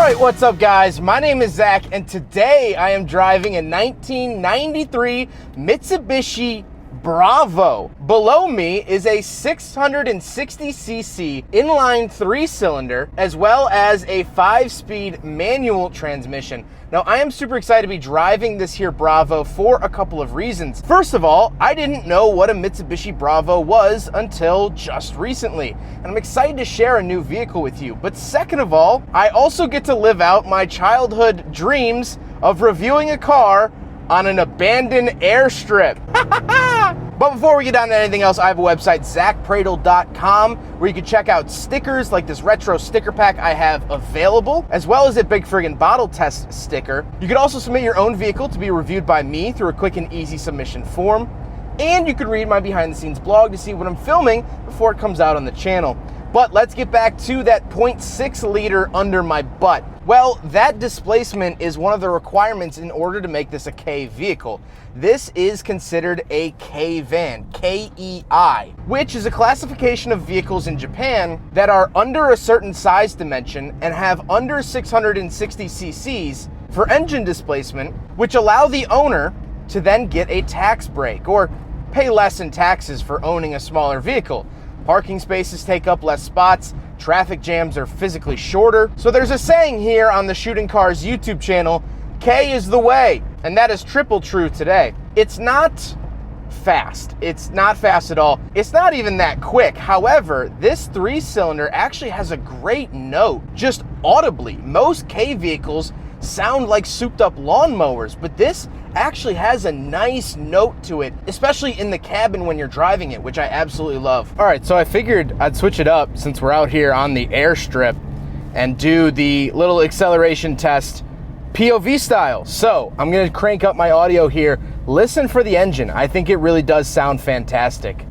Alright, what's up guys? My name is Zach and today I am driving a 1993 Mitsubishi Bravo. Below me is a 660cc inline 3-cylinder as well as a 5-speed manual transmission. Now I am super excited to be driving this here Bravo for a couple of reasons. First of all, I didn't know what a Mitsubishi Bravo was until just recently, and I'm excited to share a new vehicle with you. But second of all, I also get to live out my childhood dreams of reviewing a car on an abandoned airstrip. But before we get down to anything else, I have a website, zackpradel.com, where you can check out stickers like this retro sticker pack I have available, as well as a big friggin' bottle test sticker. You can also submit your own vehicle to be reviewed by me through a quick and easy submission form. And you can read my behind the scenes blog to see what I'm filming before it comes out on the channel. But let's get back to that 0.6 liter under my butt. Well, that displacement is one of the requirements in order to make this a Kei vehicle. This is considered a Kei van, K-E-I, which is a classification of vehicles in Japan that are under a certain size dimension and have under 660 cc's for engine displacement, which allow the owner to then get a tax break or pay less in taxes for owning a smaller vehicle. Parking spaces take up less spots, traffic jams are physically shorter. So there's a saying here on the Shooting Cars YouTube channel, Kei is the way, and that is triple true today. It's not fast. It's not fast at all. It's not even that quick. However, this 3-cylinder actually has a great note, just audibly. Most Kei vehicles sound like souped up lawnmowers, but this actually has a nice note to it, especially in the cabin when you're driving it, which I absolutely love. All right, so I figured I'd switch it up since we're out here on the airstrip and do the little acceleration test POV style. So I'm gonna crank up my audio here. Listen for the engine. I think it really does sound fantastic.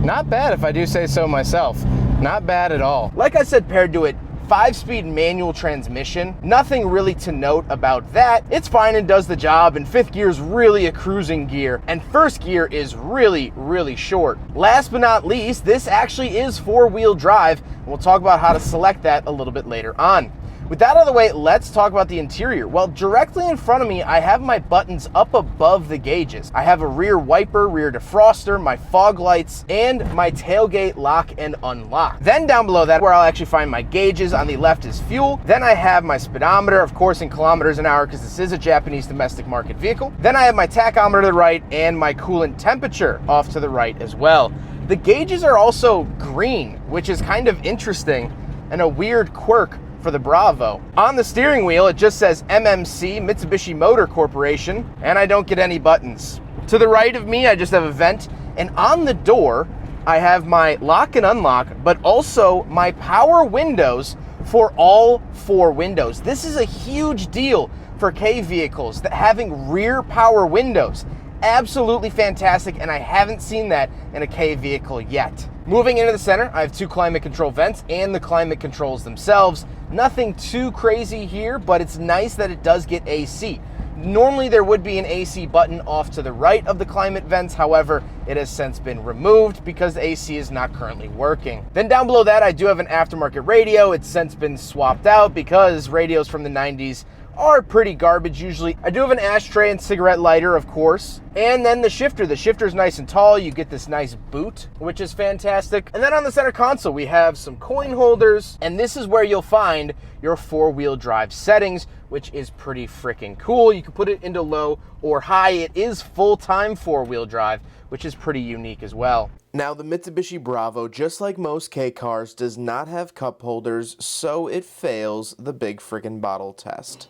Not bad if I do say so myself. Not bad at all. Like I said, paired to it, 5-speed manual transmission. Nothing really to note about that. It's fine and does the job, and 5th gear is really a cruising gear, and 1st gear is really, really short. Last but not least, this actually is 4-wheel drive, and we'll talk about how to select that a little bit later on. With that out of the way, let's talk about the interior. Well, directly in front of me, I have my buttons up above the gauges. I have a rear wiper, rear defroster, my fog lights, and my tailgate lock and unlock. Then down below that, where I'll actually find my gauges, on the left is fuel. Then I have my speedometer, of course in kilometers an hour, because this is a Japanese domestic market vehicle. Then I have my tachometer to the right and my coolant temperature off to the right as well. The gauges are also green, which is kind of interesting and a weird quirk for the Bravo. On the steering wheel, it just says MMC, Mitsubishi Motor Corporation, and I don't get any buttons. To the right of me, I just have a vent, and on the door, I have my lock and unlock, but also my power windows for all 4 windows. This is a huge deal for Kei vehicles, that having rear power windows. Absolutely fantastic, and I haven't seen that in a Kei vehicle yet. Moving into the center, I have 2 climate control vents and the climate controls themselves. Nothing too crazy here, but it's nice that it does get AC. Normally there would be an AC button off to the right of the climate vents, however, it has since been removed because the AC is not currently working. Then down below that, I do have an aftermarket radio. It's since been swapped out because radios from the 90s are pretty garbage usually. I do have an ashtray and cigarette lighter, of course. And then the shifter. The shifter is nice and tall. You get this nice boot, which is fantastic. And then on the center console, we have some coin holders. And this is where you'll find your 4-wheel drive settings, which is pretty freaking cool. You can put it into low or high. It is full-time 4-wheel drive, which is pretty unique as well. Now, the Mitsubishi Bravo, just like most Kei cars, does not have cup holders, so it fails the big friggin' bottle test.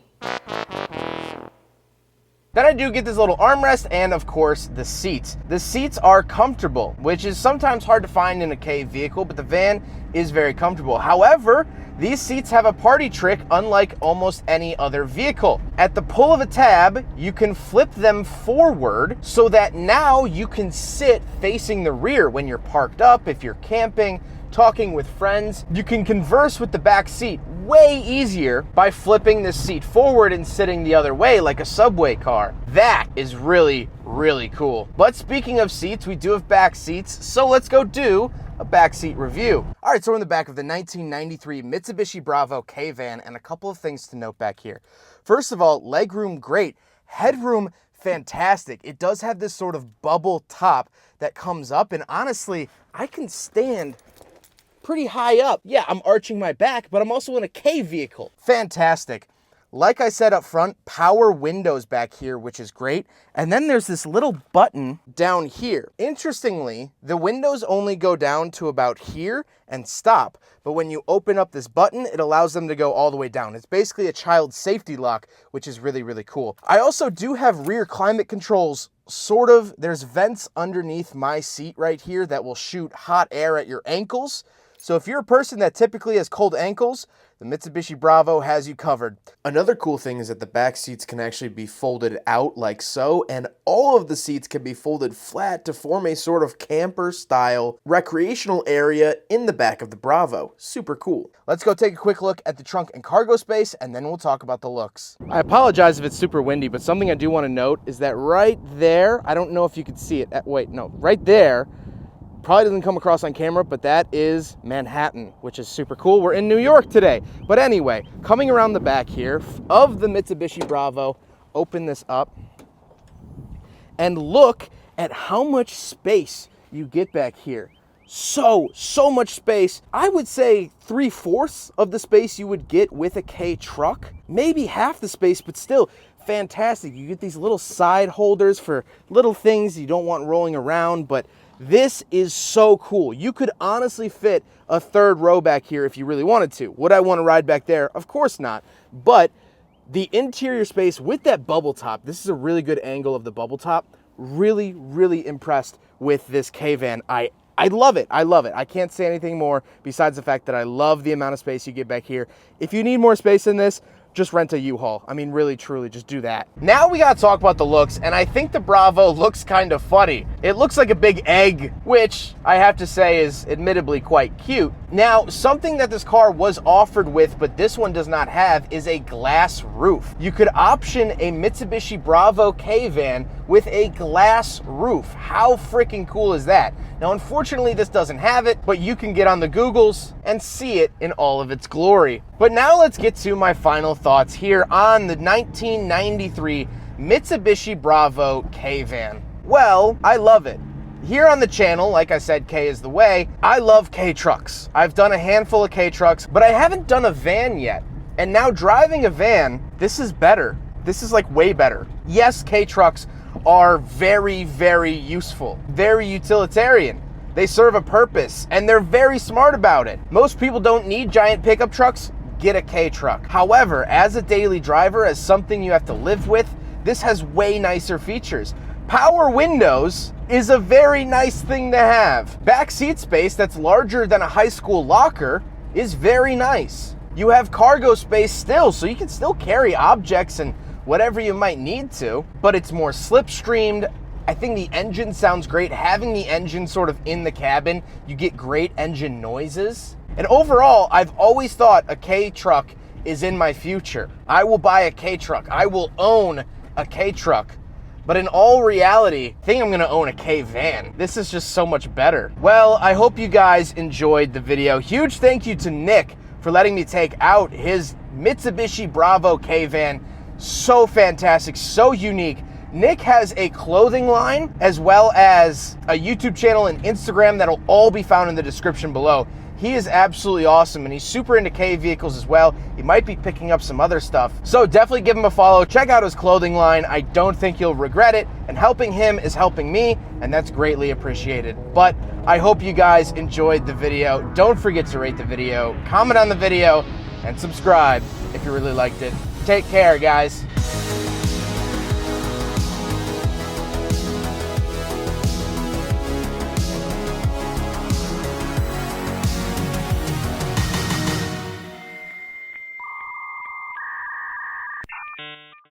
Then I do get this little armrest and of course the seats. The seats are comfortable, which is sometimes hard to find in a Kei vehicle, but the van is very comfortable. However, these seats have a party trick unlike almost any other vehicle. At the pull of a tab, you can flip them forward so that now you can sit facing the rear when you're parked up, if you're camping, talking with friends. You can converse with the back seat way easier by flipping this seat forward and sitting the other way like a subway car. That is really, really cool. But speaking of seats, we do have back seats, so let's go do a backseat review. All right, so we're in the back of the 1993 Mitsubishi Bravo Kei van, and a couple of things to note back here. First of all, legroom great, headroom fantastic. It does have this sort of bubble top that comes up, and honestly, I can stand pretty high up. Yeah, I'm arching my back, but I'm also in a Kei vehicle. Fantastic. Like I said up front, power windows back here, which is great. And then there's this little button down here. Interestingly, the windows only go down to about here and stop. But when you open up this button, it allows them to go all the way down. It's basically a child safety lock, which is really, really cool. I also do have rear climate controls, sort of. There's vents underneath my seat right here that will shoot hot air at your ankles. So if you're a person that typically has cold ankles, the Mitsubishi Bravo has you covered. Another cool thing is that the back seats can actually be folded out like so, and all of the seats can be folded flat to form a sort of camper-style recreational area in the back of the Bravo. Super cool. Let's go take a quick look at the trunk and cargo space, and then we'll talk about the looks. I apologize if it's super windy, but something I do want to note is that right there, I don't know if you can see it. Right there, probably doesn't come across on camera, but that is Manhattan, which is super cool. We're in New York today. But anyway, coming around the back here of the Mitsubishi Bravo, open this up and look at how much space you get back here. So much space. I would say 3/4 of the space you would get with a Kei truck. Maybe half the space, but still fantastic. You get these little side holders for little things you don't want rolling around, but this is so cool. You could honestly fit a third row back here if you really wanted to. Would I want to ride back there? Of course not. But the interior space with that bubble top, this is a really good angle of the bubble top. Really, really impressed with this Kei van. I love it. I love it. I can't say anything more besides the fact that I love the amount of space you get back here. If you need more space in this, just rent a U-Haul. I mean, really, truly, just do that. Now we gotta talk about the looks, and I think the Bravo looks kind of funny. It looks like a big egg, which I have to say is admittedly quite cute. Now, something that this car was offered with, but this one does not have, is a glass roof. You could option a Mitsubishi Bravo Kei van with a glass roof. How freaking cool is that? Now, unfortunately, this doesn't have it, but you can get on the Googles and see it in all of its glory. But now let's get to my final thoughts here on the 1993 Mitsubishi Bravo Kei van. Well, I love it. Here on the channel, like I said, Kei is the way. I love Kei trucks. I've done a handful of Kei trucks, but I haven't done a van yet. And now driving a van, this is better. This is like way better. Yes, Kei trucks are very, very useful, very utilitarian. They serve a purpose, and they're very smart about it. Most people don't need giant pickup trucks. Get a Kei truck. However, as a daily driver, as something you have to live with, this has way nicer features. Power windows is a very nice thing to have. Back seat space that's larger than a high school locker is very nice. You have cargo space still, so you can still carry objects and whatever you might need to, but it's more slipstreamed. I think the engine sounds great. Having the engine sort of in the cabin, you get great engine noises. And overall, I've always thought a Kei truck is in my future. I will buy a Kei truck. I will own a Kei truck. But in all reality, I think I'm gonna own a Kei van. This is just so much better. Well, I hope you guys enjoyed the video. Huge thank you to Nick for letting me take out his Mitsubishi Bravo Kei van. So fantastic, so unique. Nick has a clothing line as well as a YouTube channel and Instagram that'll all be found in the description below. He is absolutely awesome, and he's super into Kei vehicles as well. He might be picking up some other stuff. So definitely give him a follow. Check out his clothing line. I don't think you'll regret it. And helping him is helping me, and that's greatly appreciated. But I hope you guys enjoyed the video. Don't forget to rate the video, comment on the video, and subscribe if you really liked it. Take care, guys.